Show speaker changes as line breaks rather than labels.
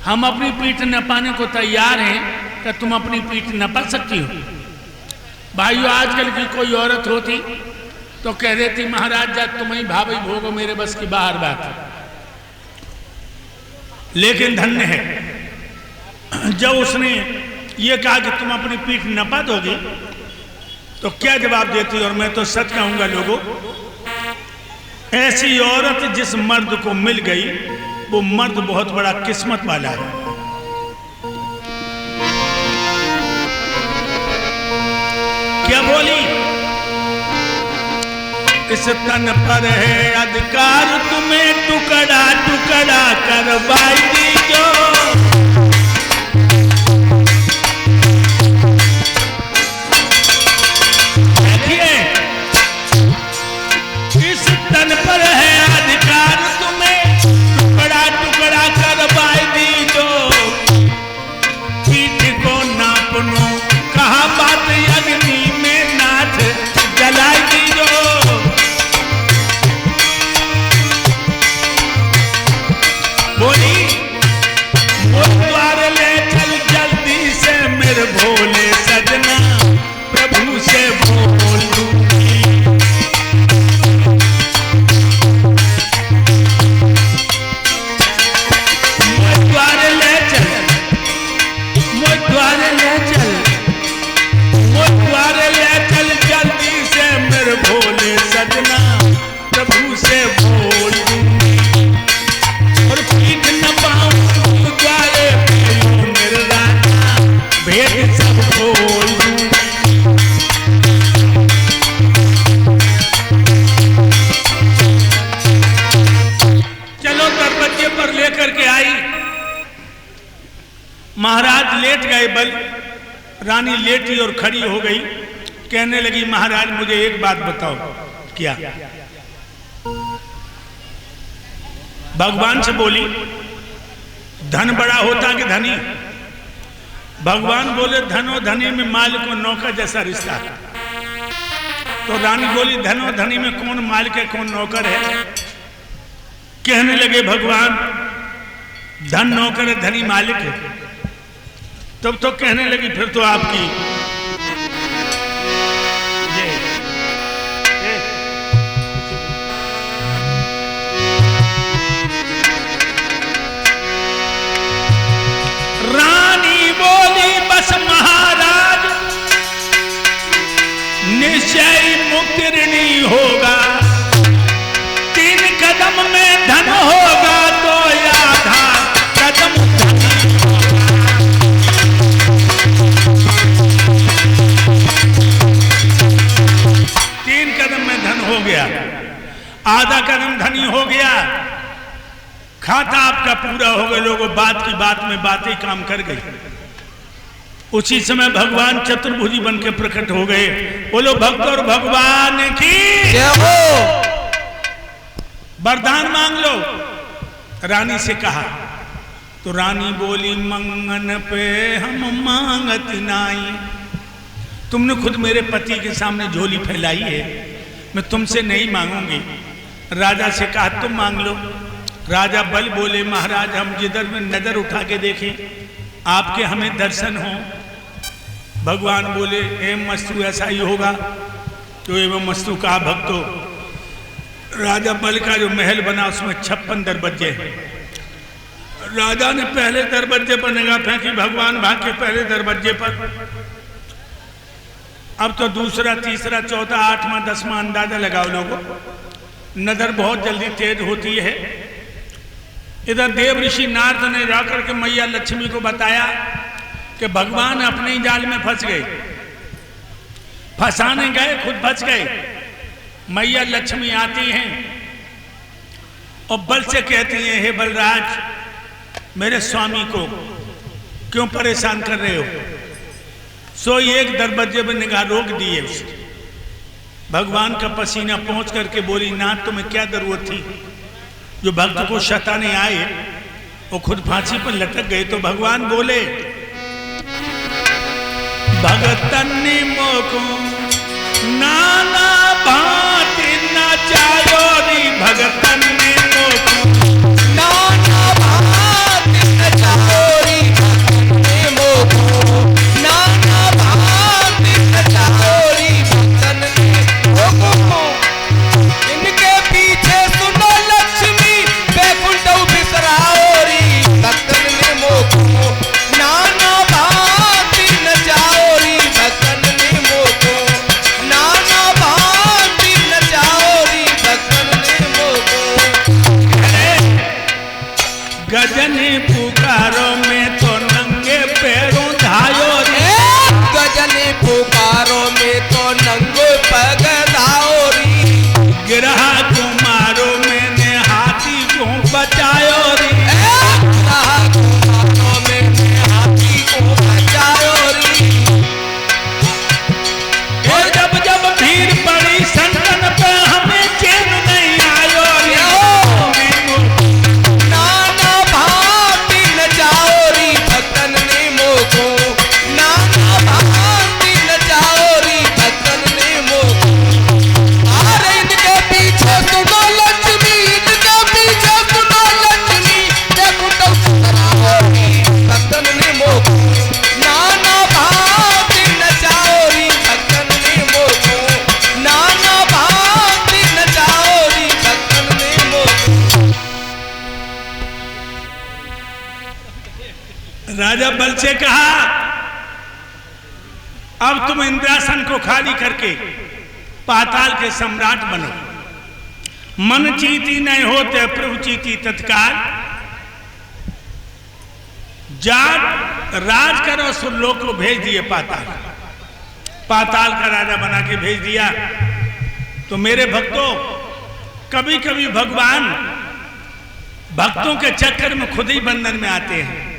हम अपनी पीठ नपाने को तैयार हैं, कि तुम अपनी पीठ नपा सकती हो। भाइयों, आजकल की कोई औरत होती तो कह देती महाराज जब तुम ही भाभी भोगो, मेरे बस की बाहर बात। लेकिन धन्य है जब उसने ये कहा कि तुम अपनी पीठ नपा दोगे, तो क्या जवाब देती। और मैं तो सच कहूंगा लोगों, ऐसी औरत जिस मर्द को मिल गई वो मर्द बहुत बड़ा किस्मत वाला है। क्या बोली, इस तन पर है अधिकार, तुम्हें टुकड़ा टुकड़ा करवाई जो। देखिए, इस तन पर है अधिकार, तुम्हें टुकड़ा टुकड़ा करवाई जो। पीठ को नापनो कहा बात, अग्नि में नाथ जलाई दीजो। बोली, मोर द्वार ले चल जल्दी से मेरे भोले सजना, प्रभु से बोल दूंगी। मोर द्वार ले चल, मोर द्वार ले चल, मोर द्वार ले चल जल्दी से मेरे भोले सजना, प्रभु से बोल दूंगी। और पीठ न पाऊं द्वारे मेरे राजा, भेद सब खोल दूंगी। चलो दरवाजे पर लेकर के आई। महाराज लेट गए, बल रानी लेटी और खड़ी हो गई। कहने लगी महाराज मुझे एक बात बताओ। क्या? भगवान से बोली, धन बड़ा होता कि धनी? भगवान बोले धनो धनी में मालिक और नौकर जैसा रिश्ता है। तो रानी बोली धनो धनी में कौन मालिक है कौन नौकर है? कहने लगे भगवान धन नौकर है, धनी मालिक है। तब तो कहने लगी फिर तो आपकी रानी बोली बस महाराज निश्चय मुक्ति ऋणी होगा। 3 कदम में धन होगा तो आधा कदम धनी होगा। 3 कदम में धन हो गया, आधा कदम धनी हो गया। खाता आपका पूरा हो गया। लोगों बात की बात में बातें काम कर गई। उसी समय भगवान चतुर्भुजी बन के प्रकट हो गए। बोलो भक्त और भगवान की जय हो। वरदान मांग लो, रानी से कहा। तो रानी बोली मंगन पे हम मांगत नाई। तुमने खुद मेरे पति के सामने झोली फैलाई है, मैं तुमसे नहीं मांगूंगी। राजा से कहा तुम मांग लो। राजा बल बोले महाराज हम जिधर में नजर उठा के देखें आपके हमें दर्शन हो। भगवान बोले एवं मस्तु ऐसा ही होगा। तो एवं मस्तु कहा भक्तो। राजा बल का जो महल बना उसमें 56 दरवाजे हैं। राजा ने पहले दरवाजे पर निगाह फेंकी, भगवान भाग के पहले दरवाजे पर। अब तो दूसरा तीसरा चौथा 8वां 10वां अंदाजा लगाओ लोगों। नजर बहुत जल्दी तेज होती है। इधर देव ऋषि नारद ने जाकर के मैया लक्ष्मी को बताया कि भगवान अपने ही जाल में फंस गए। फंसाने गए खुद फंस गए। मैया लक्ष्मी आती हैं और बल से कहती हैं हे बलराज मेरे स्वामी को क्यों परेशान कर रहे हो? सो एक दरवाजे पर निगाह रोक दिए उसने। भगवान का पसीना पहुंच करके बोली नाथ तुम्हें क्या जरूरत थी? जो भक्त को शताने आए वो खुद फांसी पर लटक गए। तो भगवान बोले भगतन मोको नाना भांति नचायो री। भगतन मोको नाना भांति नचायो गजनी पुकारो में तो नंगे पैरों धायो रे,
गजनी पुकारो में तो नंगे पग धाओ री,
गिरहा कुमारो मैंने हाथी को बचायो रे,
गिरहा कुमारो मैंने हाथी को बचायो री।
और जब जब भीड़ पड़ी संतन पे हमें चैन नहीं आयो रे,
नाना भांति नचाओ री भक्तन ने मोको, नाना भांति नचाओ री भक्तन ने मोको। अरे इनके पीछे सुनो लक्ष्मी, इनके पीछे सुनो लक्ष्मी, देखो तो सराओ री भक्तन ने मोको, नाना भांति नचाओ री भक्तन ने मोको, नाना भांति नचाओ री भक्तन ने मोको।
राजा बल से कहा अब तुम इंद्रासन को खाली करके पाताल के सम्राट बनो, मन चीती नहीं होते प्रभु चीती तत्काल, जाट राज करो सुरलोक को भेज दिए पाताल, पाताल का राजा बना के भेज दिया। तो मेरे भक्तों, कभी कभी भगवान भक्तों के चक्कर में खुद ही बंधन में आते हैं।